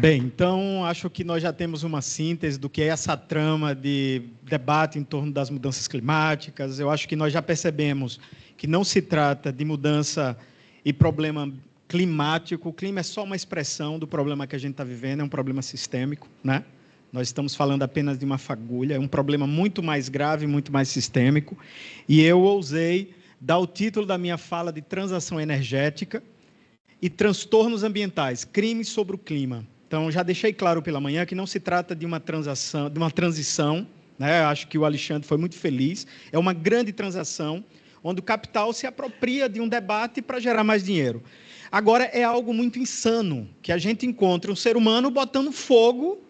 Bem, então acho que nós já temos uma síntese do que é essa trama de debate em torno das mudanças climáticas. Eu acho que nós já percebemos que não se trata de mudança e problema climático. O clima é só uma expressão do problema que a gente está vivendo, é um problema sistêmico, né? Nós estamos falando apenas de uma fagulha, é um problema muito mais grave, muito mais sistêmico. E eu ousei dar o título da minha fala de transação energética e transtornos ambientais, crimes sobre o clima. Então, já deixei claro pela manhã que não se trata de uma transição, né? Acho que o Alexandre foi muito feliz. É uma grande transação, onde o capital se apropria de um debate para gerar mais dinheiro. Agora, é algo muito insano que a gente encontra um ser humano botando fogo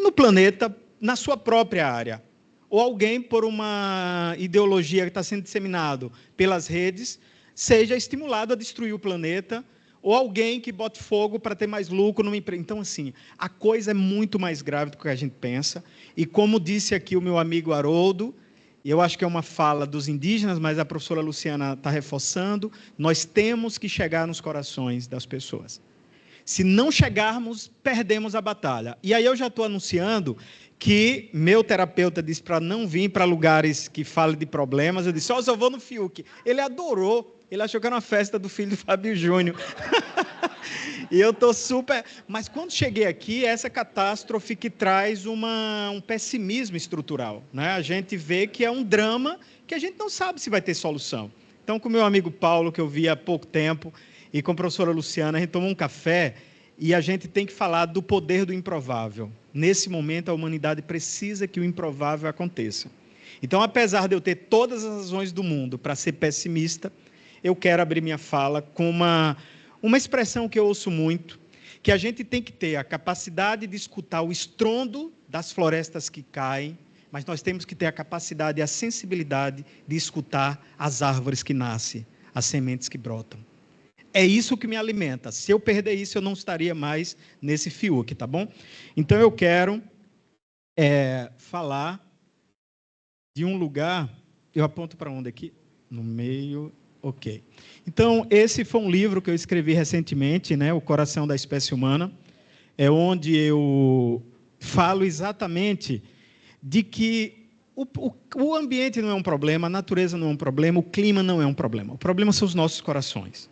no planeta, na sua própria área. Ou alguém, por uma ideologia que está sendo disseminado pelas redes, seja estimulado a destruir o planeta, ou alguém que bote fogo para ter mais lucro numa empresa. Então, assim, a coisa é muito mais grave do que a gente pensa. E como disse aqui o meu amigo Haroldo, e eu acho que é uma fala dos indígenas, mas a professora Luciana está reforçando, nós temos que chegar nos corações das pessoas. Se não chegarmos, perdemos a batalha. E aí eu já estou anunciando que meu terapeuta disse para não vir para lugares que falem de problemas. Eu disse, só vou no Fiuk. Ele adorou. Ele achou que era uma festa do filho do Fábio Júnior. E eu estou super... Mas quando cheguei aqui, essa catástrofe que traz um pessimismo estrutural, né? A gente vê que é um drama que a gente não sabe se vai ter solução. Então, com o meu amigo Paulo, que eu vi há pouco tempo, e com a professora Luciana, a gente tomou um café e a gente tem que falar do poder do improvável. Nesse momento, a humanidade precisa que o improvável aconteça. Então, apesar de eu ter todas as razões do mundo para ser pessimista, eu quero abrir minha fala com uma expressão que eu ouço muito, que a gente tem que ter a capacidade de escutar o estrondo das florestas que caem, mas nós temos que ter a capacidade e a sensibilidade de escutar as árvores que nascem, as sementes que brotam. É isso que me alimenta. Se eu perder isso, eu não estaria mais nesse Fiuk, tá bom? Então, eu quero falar de um lugar... Eu aponto para onde aqui? No meio... Ok. Então, esse foi um livro que eu escrevi recentemente, né? O Coração da Espécie Humana, é onde eu falo exatamente de que o ambiente não é um problema, a natureza não é um problema, o clima não é um problema. O problema são os nossos corações.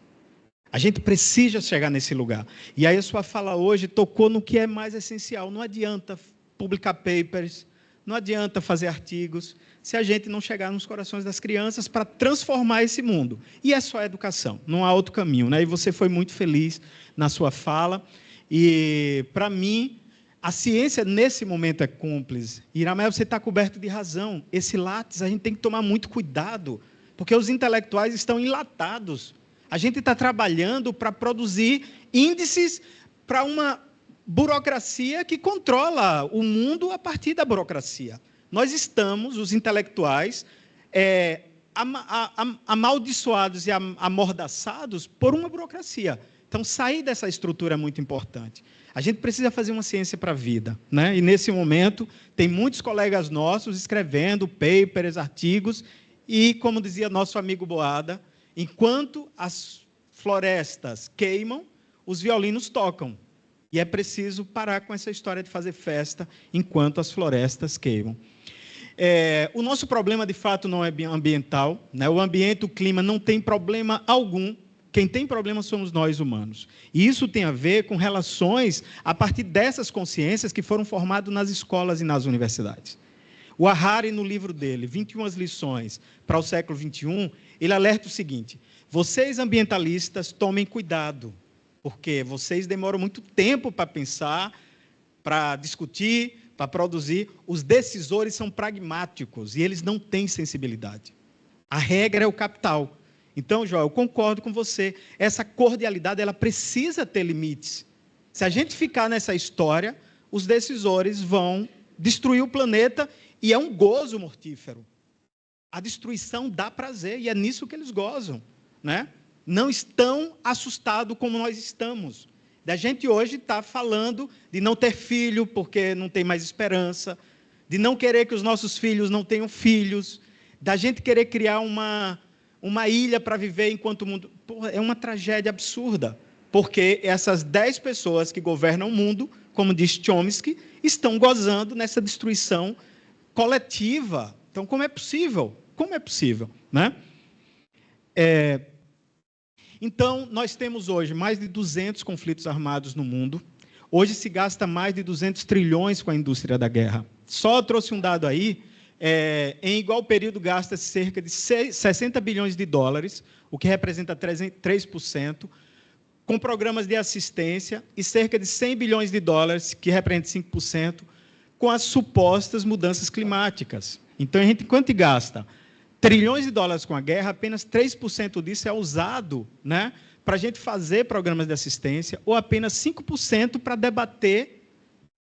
A gente precisa chegar nesse lugar. E aí a sua fala hoje tocou no que é mais essencial. Não adianta publicar papers, não adianta fazer artigos, se a gente não chegar nos corações das crianças para transformar esse mundo. E é só a educação, não há outro caminho, né? E você foi muito feliz na sua fala. E, para mim, a ciência, nesse momento, é cúmplice. Iramé, você está coberto de razão. Esse látis, a gente tem que tomar muito cuidado, porque os intelectuais estão enlatados. A gente está trabalhando para produzir índices para uma burocracia que controla o mundo a partir da burocracia. Nós estamos, os intelectuais, amaldiçoados e amordaçados por uma burocracia. Então, sair dessa estrutura é muito importante. A gente precisa fazer uma ciência para a vida, né? E, nesse momento, tem muitos colegas nossos escrevendo papers, artigos, e, como dizia nosso amigo Boada, enquanto as florestas queimam, os violinos tocam. E é preciso parar com essa história de fazer festa enquanto as florestas queimam. O nosso problema, de fato, não é ambiental, né? O ambiente, o clima, não tem problema algum. Quem tem problema somos nós, humanos. E isso tem a ver com relações a partir dessas consciências que foram formadas nas escolas e nas universidades. O Harari, no livro dele, 21 lições para o século XXI, ele alerta o seguinte: vocês ambientalistas tomem cuidado, porque vocês demoram muito tempo para pensar, para discutir, para produzir. Os decisores são pragmáticos e eles não têm sensibilidade. A regra é o capital. Então, João, eu concordo com você. Essa cordialidade, ela precisa ter limites. Se a gente ficar nessa história, os decisores vão destruir o planeta e é um gozo mortífero. A destruição dá prazer e é nisso que eles gozam, né? Não estão assustados como nós estamos. Da gente hoje está falando de não ter filho porque não tem mais esperança, de não querer que os nossos filhos não tenham filhos, da gente querer criar uma ilha para viver enquanto o mundo... Porra, é uma tragédia absurda. porque essas 10 pessoas que governam o mundo, como diz Chomsky, estão gozando nessa destruição coletiva. Então, como é possível? Como é possível, né? Então, nós temos hoje mais de 200 conflitos armados no mundo. Hoje se gasta mais de 200 trilhões com a indústria da guerra. Só trouxe um dado aí, em igual período gasta-se cerca de 60 bilhões de dólares, o que representa 3%, com programas de assistência, e cerca de 100 bilhões de dólares, que representa 5%, com as supostas mudanças climáticas. Então, a gente, quanto gasta? Trilhões de dólares com a guerra, apenas 3% disso é usado, né, para a gente fazer programas de assistência, ou apenas 5% para debater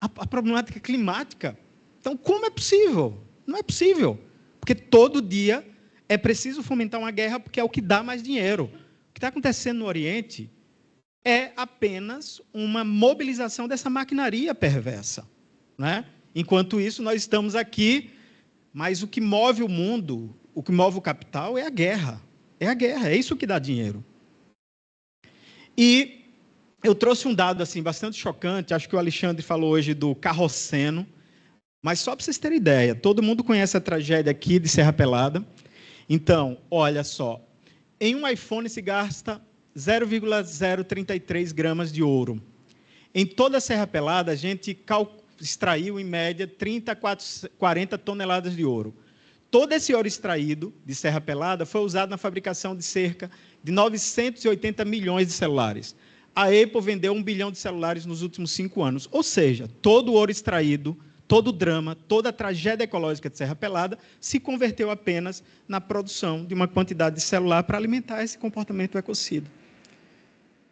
a problemática climática. Então, como é possível? Não é possível, porque todo dia é preciso fomentar uma guerra, porque é o que dá mais dinheiro. O que está acontecendo no Oriente é apenas uma mobilização dessa maquinaria perversa, né? Enquanto isso, nós estamos aqui, mas o que move o mundo, o que move o capital é a guerra. É a guerra, é isso que dá dinheiro. E eu trouxe um dado assim, bastante chocante, acho que o Alexandre falou hoje do Carroceno, mas só para vocês terem ideia, todo mundo conhece a tragédia aqui de Serra Pelada. Então, olha só, em um iPhone se gasta 0,033 gramas de ouro. Em toda a Serra Pelada, a gente extraiu, em média, 30 a 40 toneladas de ouro. Todo esse ouro extraído de Serra Pelada foi usado na fabricação de cerca de 980 milhões de celulares. A Apple vendeu 1 bilhão de celulares nos últimos 5 anos. Ou seja, todo o ouro extraído, todo o drama, toda a tragédia ecológica de Serra Pelada se converteu apenas na produção de uma quantidade de celular para alimentar esse comportamento ecocida.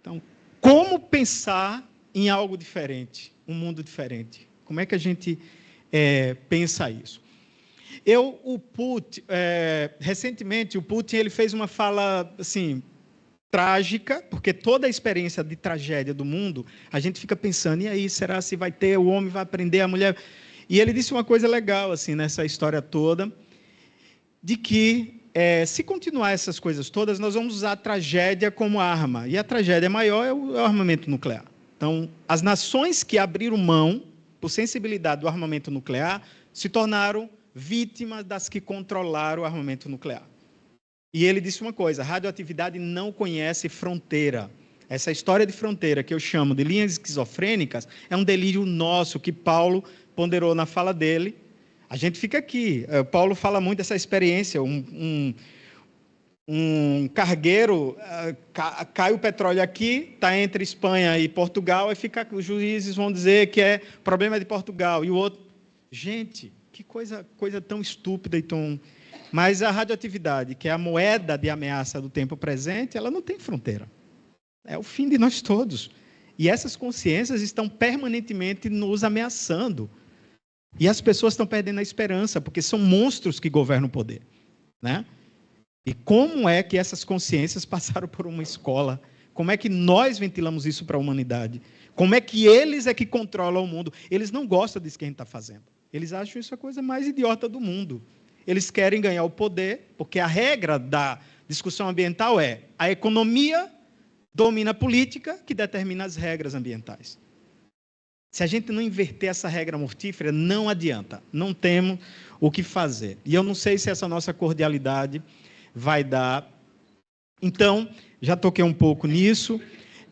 Então, como pensar em algo diferente, um mundo diferente? Como é que a gente pensa isso? Recentemente, o Putin ele fez uma fala assim, trágica, porque toda a experiência de tragédia do mundo, a gente fica pensando, e aí, será se vai ter, o homem vai aprender, a mulher... E ele disse uma coisa legal assim, nessa história toda, de que, se continuar essas coisas todas, nós vamos usar a tragédia como arma, e a tragédia maior é o armamento nuclear. Então, as nações que abriram mão, por sensibilidade do armamento nuclear, se tornaram vítimas das que controlaram o armamento nuclear. E ele disse uma coisa, a radioatividade não conhece fronteira. Essa história de fronteira, que eu chamo de linhas esquizofrênicas, é um delírio nosso, que Paulo ponderou na fala dele. A gente fica aqui. Paulo fala muito dessa experiência. Um cargueiro, cai o petróleo aqui, está entre Espanha e Portugal, e os juízes vão dizer que é problema de Portugal. E o outro... Gente, que coisa tão estúpida e tão... Mas a radioatividade, que é a moeda de ameaça do tempo presente, ela não tem fronteira. É o fim de nós todos. E essas consciências estão permanentemente nos ameaçando. E as pessoas estão perdendo a esperança, porque são monstros que governam o poder, né? E como é que essas consciências passaram por uma escola? Como é que nós ventilamos isso para a humanidade? Como é que eles é que controlam o mundo? Eles não gostam disso que a gente está fazendo. Eles acham isso a coisa mais idiota do mundo. Eles querem ganhar o poder, porque a regra da discussão ambiental é a economia domina a política, que determina as regras ambientais. Se a gente não inverter essa regra mortífera, não adianta. Não temos o que fazer. E eu não sei se essa nossa cordialidade vai dar. Então, já toquei um pouco nisso.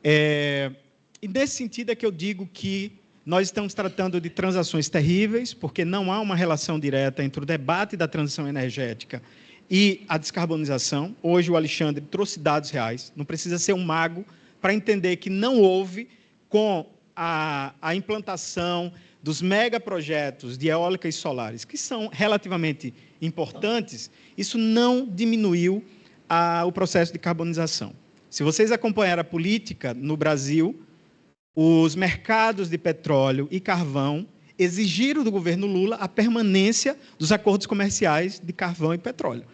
E nesse sentido é que eu digo que nós estamos tratando de transações terríveis, porque não há uma relação direta entre o debate da transição energética e a descarbonização. Hoje o Alexandre trouxe dados reais, não precisa ser um mago para entender que não houve, com a implantação dos megaprojetos de eólicas e solares, que são relativamente importantes, isso não diminuiu o processo de carbonização. Se vocês acompanharem a política no Brasil, os mercados de petróleo e carvão exigiram do governo Lula a permanência dos acordos comerciais de carvão e petróleo.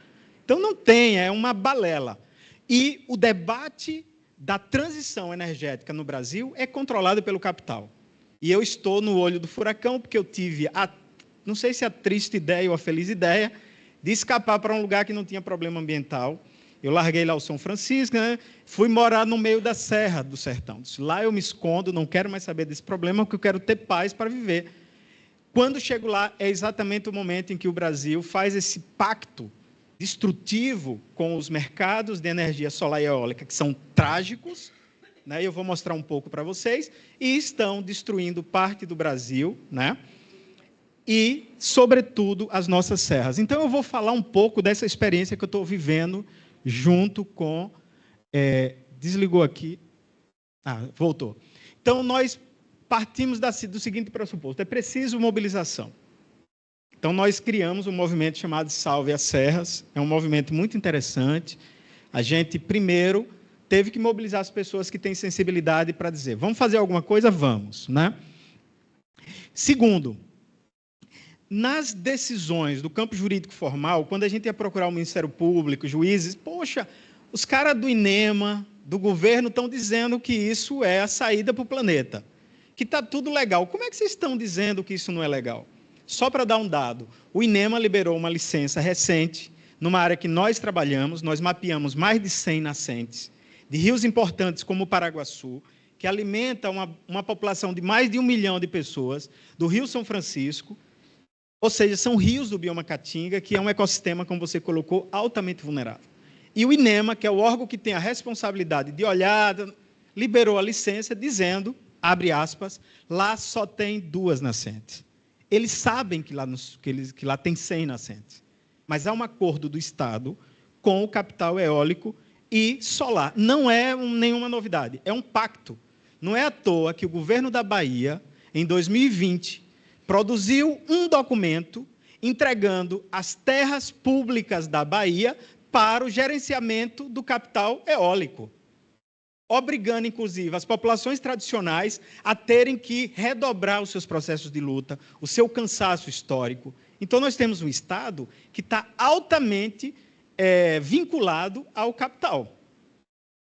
Então, não tem, é uma balela. E o debate da transição energética no Brasil é controlado pelo capital. E eu estou no olho do furacão, porque eu tive, não sei se a triste ideia ou a feliz ideia, de escapar para um lugar que não tinha problema ambiental, Eu larguei lá o São Francisco, né? Fui morar no meio da Serra do Sertão. Disse, lá eu me escondo, não quero mais saber desse problema, porque eu quero ter paz para viver. Quando chego lá, é exatamente o momento em que o Brasil faz esse pacto destrutivo com os mercados de energia solar e eólica, que são trágicos, né? Eu vou mostrar um pouco para vocês, e estão destruindo parte do Brasil, né? E, sobretudo, as nossas serras. Então, eu vou falar um pouco dessa experiência que eu estou vivendo junto com... desligou aqui. Voltou. Então, nós partimos do seguinte pressuposto: é preciso mobilização. Então, nós criamos um movimento chamado Salve as Serras. É um movimento muito interessante. A gente, primeiro, teve que mobilizar as pessoas que têm sensibilidade para dizer, vamos fazer alguma coisa? Vamos, né? Segundo, nas decisões do campo jurídico formal, quando a gente ia procurar o Ministério Público, juízes, poxa, os caras do INEMA, do governo, estão dizendo que isso é a saída para o planeta, que está tudo legal. Como é que vocês estão dizendo que isso não é legal? Só para dar um dado, o INEMA liberou uma licença recente, numa área que nós trabalhamos, nós mapeamos mais de 100 nascentes, de rios importantes como o Paraguaçu, que alimenta uma população de mais de 1 milhão de pessoas, do Rio São Francisco. Ou seja, são rios do bioma Caatinga, que é um ecossistema, como você colocou, altamente vulnerável. E o INEMA, que é o órgão que tem a responsabilidade de olhar, liberou a licença dizendo, abre aspas, lá só tem 2 nascentes. Eles sabem que lá tem 100 nascentes. Mas há um acordo do Estado com o capital eólico e solar. Não é nenhuma novidade, é um pacto. Não é à toa que o governo da Bahia, em 2020, produziu um documento entregando as terras públicas da Bahia para o gerenciamento do capital eólico, obrigando, inclusive, as populações tradicionais a terem que redobrar os seus processos de luta, o seu cansaço histórico. Então, nós temos um Estado que está altamente vinculado ao capital.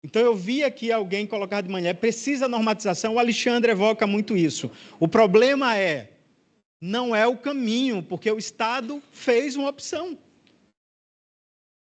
Então, eu vi aqui alguém colocar de manhã, precisa normatização, o Alexandre evoca muito isso. O problema não é o caminho, porque o Estado fez uma opção.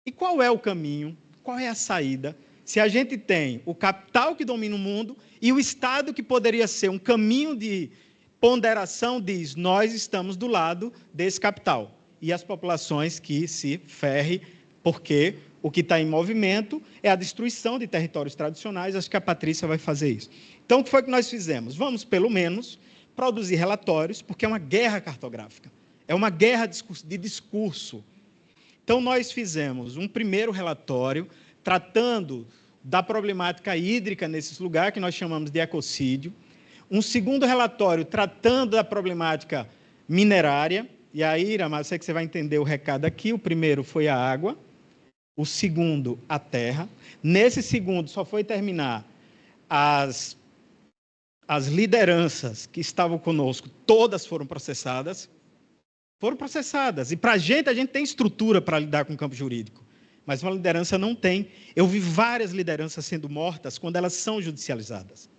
E qual é o caminho? Qual é a saída? Se a gente tem o capital que domina o mundo e o Estado que poderia ser um caminho de ponderação diz, nós estamos do lado desse capital. E as populações que se ferrem, porque o que está em movimento é a destruição de territórios tradicionais. Acho que a Patrícia vai fazer isso. Então, o que foi que nós fizemos? Vamos, pelo menos, produzir relatórios, porque é uma guerra cartográfica, é uma guerra de discurso. Então, nós fizemos um primeiro relatório tratando da problemática hídrica nesses lugares, que nós chamamos de ecocídio, um segundo relatório tratando da problemática minerária, e aí, Irama, eu sei que você vai entender o recado aqui, o primeiro foi a água, o segundo, a terra. Nesse segundo, só foi terminar as lideranças que estavam conosco, todas foram processadas. E para a gente tem estrutura para lidar com o campo jurídico, mas uma liderança não tem. Eu vi várias lideranças sendo mortas quando elas são judicializadas.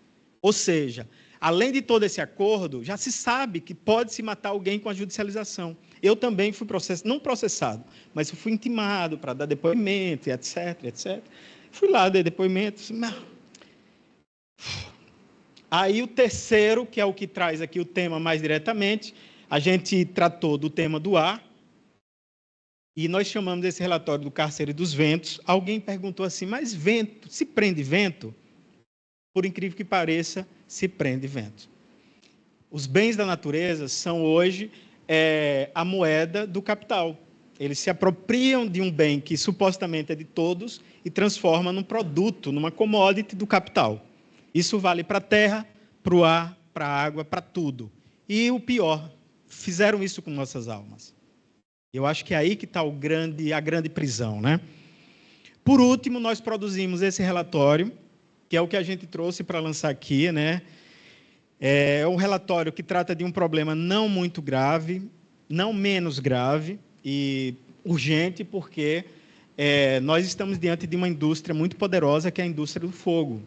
Ou seja, além de todo esse acordo, já se sabe que pode-se matar alguém com a judicialização. Eu também fui não processado, mas eu fui intimado para dar depoimento, etc, etc. Fui lá, dei depoimento. Aí o terceiro, que é o que traz aqui o tema mais diretamente, a gente tratou do tema do ar, e nós chamamos esse relatório do Cárcere dos Ventos. Alguém perguntou assim, mas vento, se prende vento? Por incrível que pareça, se prende vento. Os bens da natureza são hoje a moeda do capital. Eles se apropriam de um bem que supostamente é de todos e transformam num produto, numa commodity do capital. Isso vale para a terra, para o ar, para a água, para tudo. E o pior, fizeram isso com nossas almas. Eu acho que é aí que está a grande prisão, né? Por último, nós produzimos esse relatório, que é o que a gente trouxe para lançar aqui, né? É um relatório que trata de um problema não muito grave, não menos grave e urgente, porque nós estamos diante de uma indústria muito poderosa, que é a indústria do fogo.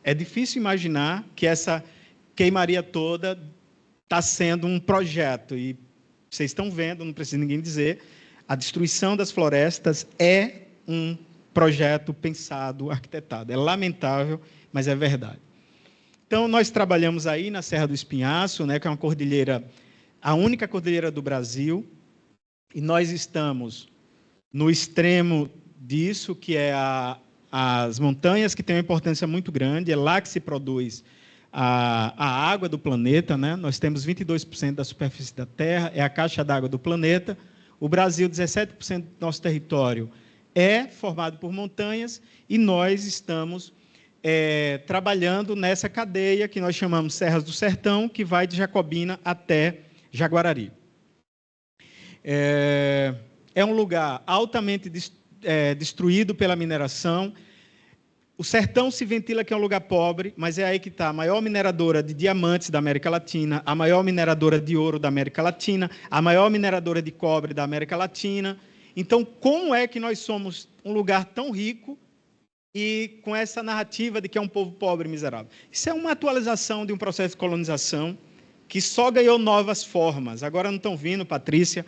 É difícil imaginar que essa queimaria toda está sendo um projeto, e vocês estão vendo, não precisa ninguém dizer, a destruição das florestas é um projeto pensado, arquitetado. É lamentável, mas é verdade. Então, nós trabalhamos aí na Serra do Espinhaço, né, que é uma cordilheira, a única cordilheira do Brasil, e nós estamos no extremo disso, que é as montanhas, que têm uma importância muito grande, é lá que se produz a água do planeta, né? Nós temos 22% da superfície da Terra, é a caixa d'água do planeta. O Brasil, 17% do nosso território é formado por montanhas, e nós estamos trabalhando nessa cadeia que nós chamamos Serras do Sertão, que vai de Jacobina até Jaguarari. É um lugar altamente destruído pela mineração. O sertão se ventila que é um lugar pobre, mas é aí que está a maior mineradora de diamantes da América Latina, a maior mineradora de ouro da América Latina, a maior mineradora de cobre da América Latina. Então, como é que nós somos um lugar tão rico e com essa narrativa de que é um povo pobre e miserável? Isso é uma atualização de um processo de colonização que só ganhou novas formas. Agora não estão vindo, Patrícia,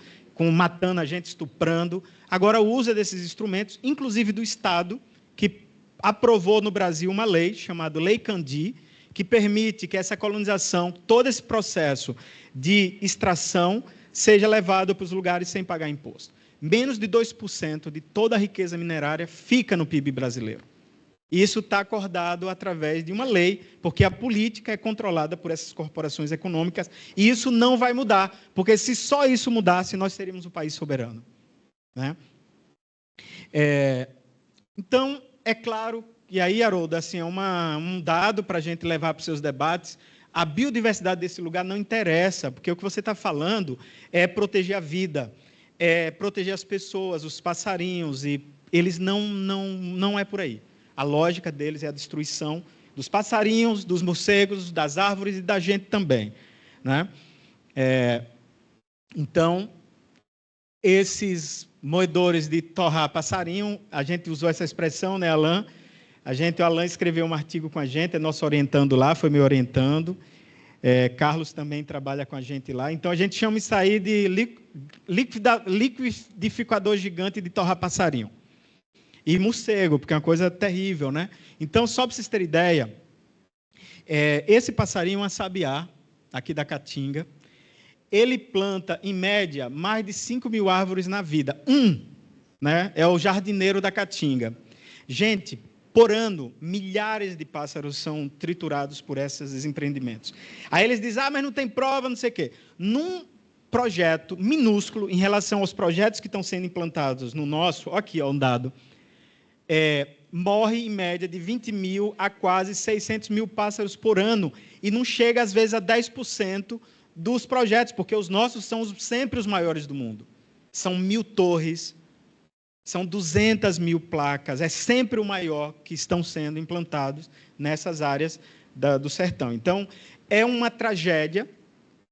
matando a gente, estuprando. Agora usa desses instrumentos, inclusive do Estado, que aprovou no Brasil uma lei chamada Lei Candir, que permite que essa colonização, todo esse processo de extração, seja levado para os lugares sem pagar imposto. Menos de 2% de toda a riqueza minerária fica no PIB brasileiro. Isso está acordado através de uma lei, porque a política é controlada por essas corporações econômicas, e isso não vai mudar, porque se só isso mudasse, nós seríamos um país soberano, né? Então, é claro, e aí, Haroldo, assim, é um dado para a gente levar para os seus debates, a biodiversidade desse lugar não interessa, porque o que você está falando é proteger a vida, é proteger as pessoas, os passarinhos, e eles não é por aí. A lógica deles é a destruição dos passarinhos, dos morcegos, das árvores e da gente também, né? Então, esses moedores de torrar passarinho, a gente usou essa expressão, né, Alain? O Alain escreveu um artigo com a gente, é nosso orientando lá, foi me orientando. Carlos também trabalha com a gente lá. Então, a gente chama isso aí de liquidificador gigante de torrar passarinho. E morcego, porque é uma coisa terrível, né? Então, só para vocês terem ideia, esse passarinho é um sabiá, aqui da Caatinga. Ele planta, em média, mais de 5.000 árvores na vida. Né? É o jardineiro da Caatinga. Gente, por ano, milhares de pássaros são triturados por esses empreendimentos. Aí eles dizem, mas não tem prova, não sei o quê. Num projeto minúsculo, em relação aos projetos que estão sendo implantados no nosso, aqui, ó, um dado, morre, em média, de 20.000 a quase 600.000 pássaros por ano, e não chega, às vezes, a 10% dos projetos, porque os nossos são sempre os maiores do mundo. São 1.000 torres, são 200.000 placas, é sempre o maior que estão sendo implantados nessas áreas do sertão. Então, é uma tragédia.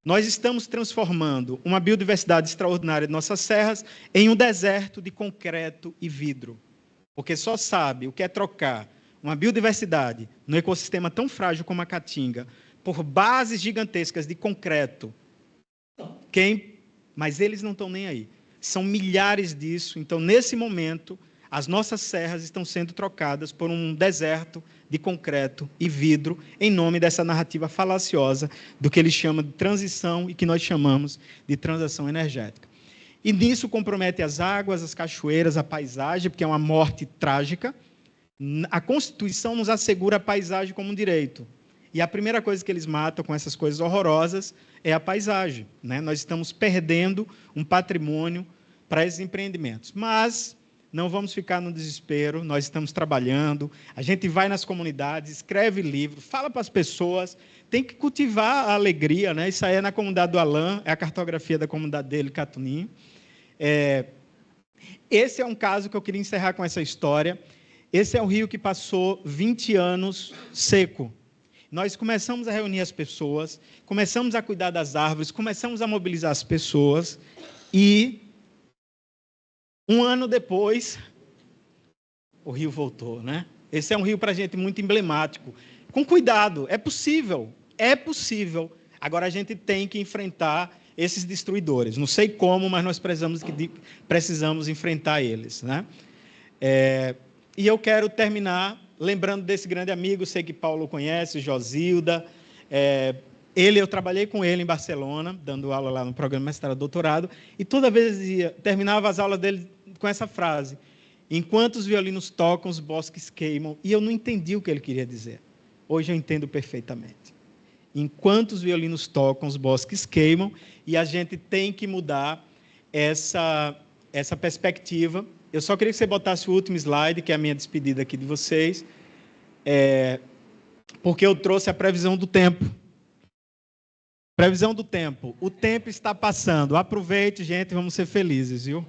Nós estamos transformando uma biodiversidade extraordinária de nossas serras em um deserto de concreto e vidro. Porque só sabe o que é trocar uma biodiversidade no ecossistema tão frágil como a Caatinga por bases gigantescas de concreto. Mas eles não estão nem aí. São milhares disso. Então, nesse momento, as nossas serras estão sendo trocadas por um deserto de concreto e vidro, em nome dessa narrativa falaciosa do que eles chamam de transição e que nós chamamos de transição energética. E nisso compromete as águas, as cachoeiras, a paisagem, porque é uma morte trágica. A Constituição nos assegura a paisagem como um direito. E a primeira coisa que eles matam com essas coisas horrorosas é a paisagem, né? Nós estamos perdendo um patrimônio para esses empreendimentos. Mas não vamos ficar no desespero, nós estamos trabalhando, a gente vai nas comunidades, escreve livro, fala para as pessoas, tem que cultivar a alegria, né? Isso aí é na comunidade do Alain, é a cartografia da comunidade dele, Catunim. Esse é um caso que eu queria encerrar com essa história. Esse é um rio que passou 20 anos seco. Nós começamos a reunir as pessoas, começamos a cuidar das árvores, começamos a mobilizar as pessoas e, um ano depois, o rio voltou, né? Esse é um rio para a gente muito emblemático. Com cuidado, é possível. Agora a gente tem que enfrentar esses destruidores. Não sei como, mas nós precisamos enfrentar eles, né? E eu quero terminar lembrando desse grande amigo, sei que Paulo conhece, Josilda. Eu trabalhei com ele em Barcelona, dando aula lá no programa mestrado doutorado, e toda vez terminava as aulas dele com essa frase: enquanto os violinos tocam, os bosques queimam. E eu não entendi o que ele queria dizer. Hoje eu entendo perfeitamente. Enquanto os violinos tocam, os bosques queimam, e a gente tem que mudar essa perspectiva. Eu só queria que você botasse o último slide, que é a minha despedida aqui de vocês, porque eu trouxe a previsão do tempo. Previsão do tempo. O tempo está passando. Aproveite, gente, vamos ser felizes, viu?